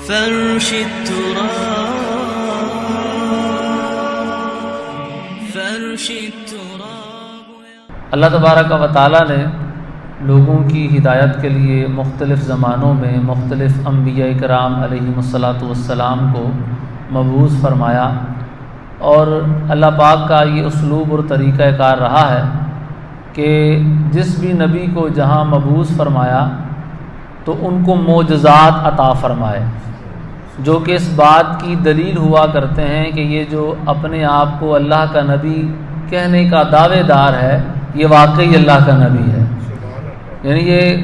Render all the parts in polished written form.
فرش التراب فرش التراب. اللہ تبارک و تعالیٰ نے لوگوں کی ہدایت کے لیے مختلف زمانوں میں مختلف انبیاء کرام علیہم الصلاۃ والسلام کو مبعوث فرمایا، اور اللہ پاک کا یہ اسلوب اور طریقہ کار رہا ہے کہ جس بھی نبی کو جہاں مبعوث فرمایا تو ان کو معجزات عطا فرمائے، جو کہ اس بات کی دلیل ہوا کرتے ہیں کہ یہ جو اپنے آپ کو اللہ کا نبی کہنے کا دعوے دار ہے یہ واقعی اللہ کا نبی ہے. یعنی یہ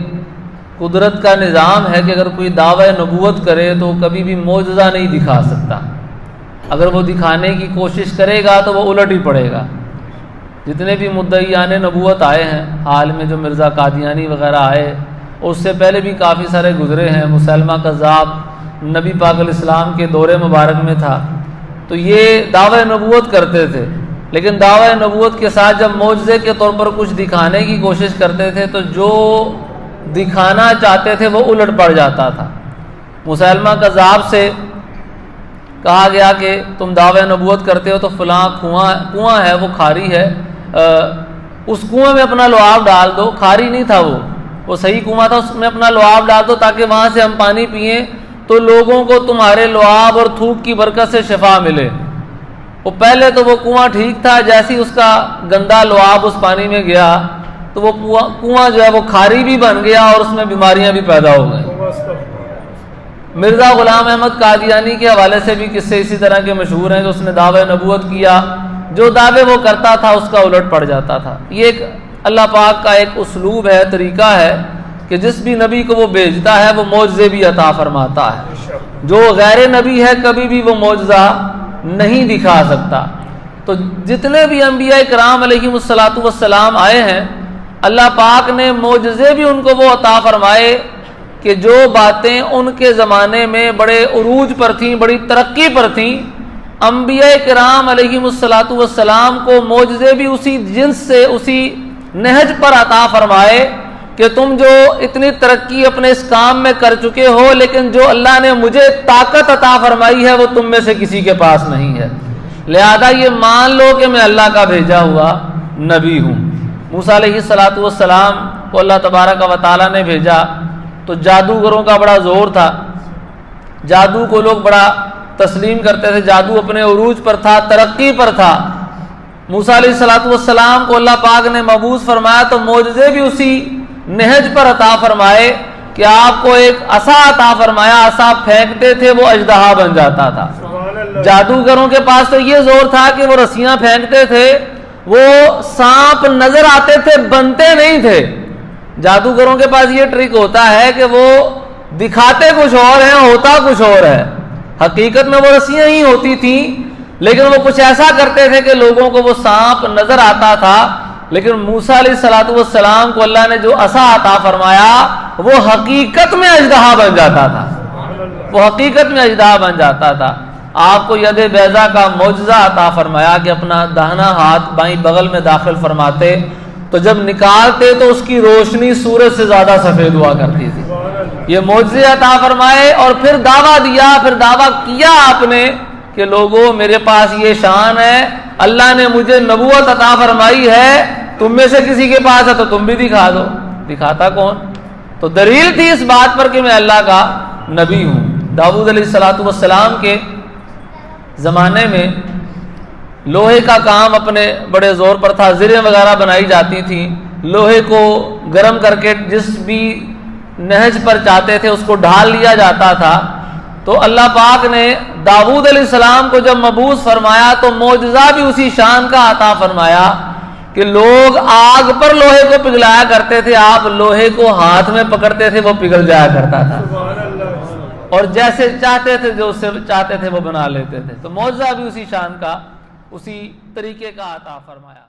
قدرت کا نظام ہے کہ اگر کوئی دعوی نبوت کرے تو کبھی بھی معجزہ نہیں دکھا سکتا. اگر وہ دکھانے کی کوشش کرے گا تو وہ الٹ ہی پڑے گا. جتنے بھی مدعیان نبوت آئے ہیں حال میں، جو مرزا قادیانی وغیرہ آئے، اس سے پہلے بھی کافی سارے گزرے ہیں. مسلمہ کذاب نبی پاک علیہ السلام کے دور مبارک میں تھا، تو یہ دعوی نبوت کرتے تھے، لیکن دعوی نبوت کے ساتھ جب معجزے کے طور پر کچھ دکھانے کی کوشش کرتے تھے تو جو دکھانا چاہتے تھے وہ الٹ پڑ جاتا تھا. مسلمہ کذاب سے کہا گیا کہ تم دعوی نبوت کرتے ہو تو فلاں کنواں ہے، وہ کھاری ہے، اس کنویں میں اپنا لعاب ڈال دو. کھاری نہیں تھا، وہ صحیح کنواں تھا، اس میں اپنا لعاب ڈال دو تاکہ وہاں سے ہم پانی پئیں تو لوگوں کو تمہارے لعاب اور تھوک کی برکت سے شفا ملے. وہ پہلے تو وہ کنواں ٹھیک تھا، جیسے ہی اس کا گندا لعاب اس پانی میں گیا تو وہ کنواں جو ہے وہ کھاری بھی بن گیا اور اس میں بیماریاں بھی پیدا ہو گئیں. مرزا غلام احمد قادیانی کے حوالے سے بھی قصے اسی طرح کے مشہور ہیں کہ اس نے دعوی نبوت کیا، جو دعوے وہ کرتا تھا اس کا الٹ پڑ جاتا تھا. یہ ایک اللہ پاک کا ایک اسلوب ہے، طریقہ ہے کہ جس بھی نبی کو وہ بھیجتا ہے وہ معجزے بھی عطا فرماتا ہے. جو غیر نبی ہے کبھی بھی وہ معجزہ نہیں دکھا سکتا. تو جتنے بھی انبیاء کرام علیہم الصلاۃ والسلام آئے ہیں، اللہ پاک نے معجزے بھی ان کو وہ عطا فرمائے کہ جو باتیں ان کے زمانے میں بڑے عروج پر تھیں، بڑی ترقی پر تھیں، انبیاء کرام علیہم الصلاۃ والسلام کو معجزے بھی اسی جنس سے، اسی نہج پر عطا فرمائے کہ تم جو اتنی ترقی اپنے اس کام میں کر چکے ہو، لیکن جو اللہ نے مجھے طاقت عطا فرمائی ہے وہ تم میں سے کسی کے پاس نہیں ہے، لہذا یہ مان لو کہ میں اللہ کا بھیجا ہوا نبی ہوں. موسیٰ علیہ الصلاۃ والسلام کو اللہ تبارک و تعالیٰ نے بھیجا تو جادوگروں کا بڑا زور تھا، جادو کو لوگ بڑا تسلیم کرتے تھے، جادو اپنے عروج پر تھا، ترقی پر تھا. موسیٰ علیہ الصلاۃ والسلام کو اللہ پاک نے مبعوث فرمایا تو معجزے بھی اسی نہج پر عطا فرمائے کہ آپ کو ایک عصا عطا فرمایا، عصا پھینکتے تھے وہ اژدہا بن جاتا تھا. جادوگروں کے پاس تو یہ زور تھا کہ وہ رسیاں پھینکتے تھے، وہ سانپ نظر آتے تھے، بنتے نہیں تھے. جادوگروں کے پاس یہ ٹرک ہوتا ہے کہ وہ دکھاتے کچھ اور ہیں، ہوتا کچھ اور ہے. حقیقت میں وہ رسیاں ہی ہوتی تھیں، لیکن وہ کچھ ایسا کرتے تھے کہ لوگوں کو وہ سانپ نظر آتا تھا. لیکن موسیٰ علیہ الصلاۃ والسلام کو اللہ نے جو عصا عطا فرمایا وہ حقیقت میں اژدہا بن جاتا تھا، وہ حقیقت میں اژدہا بن جاتا تھا. آپ کو ید بیضا کا معجزہ عطا فرمایا کہ اپنا داہنا ہاتھ بائیں بغل میں داخل فرماتے تو جب نکالتے تو اس کی روشنی سورج سے زیادہ سفید ہوا کرتی تھی. یہ معجزے عطا فرمائے اور پھر دعویٰ دیا، پھر دعویٰ کیا آپ نے کہ لوگوں میرے پاس یہ شان ہے، اللہ نے مجھے نبوت عطا فرمائی ہے، تم میں سے کسی کے پاس ہے تو تم بھی دکھا دو. دکھاتا کون؟ تو دلیل تھی اس بات پر کہ میں اللہ کا نبی ہوں. داؤد علیہ الصلاۃ والسلام کے زمانے میں لوہے کا کام اپنے بڑے زور پر تھا، زریں وغیرہ بنائی جاتی تھیں، لوہے کو گرم کر کے جس بھی نہج پر چاہتے تھے اس کو ڈھال لیا جاتا تھا. تو اللہ پاک نے داؤد علیہ السلام کو جب مبعوث فرمایا تو معجزہ بھی اسی شان کا عطا فرمایا کہ لوگ آگ پر لوہے کو پگھلایا کرتے تھے، آپ لوہے کو ہاتھ میں پکڑتے تھے وہ پگھل جایا کرتا تھا، اور جیسے چاہتے تھے جو اس سے چاہتے تھے وہ بنا لیتے تھے. تو معجزہ بھی اسی شان کا، اسی طریقے کا عطا فرمایا.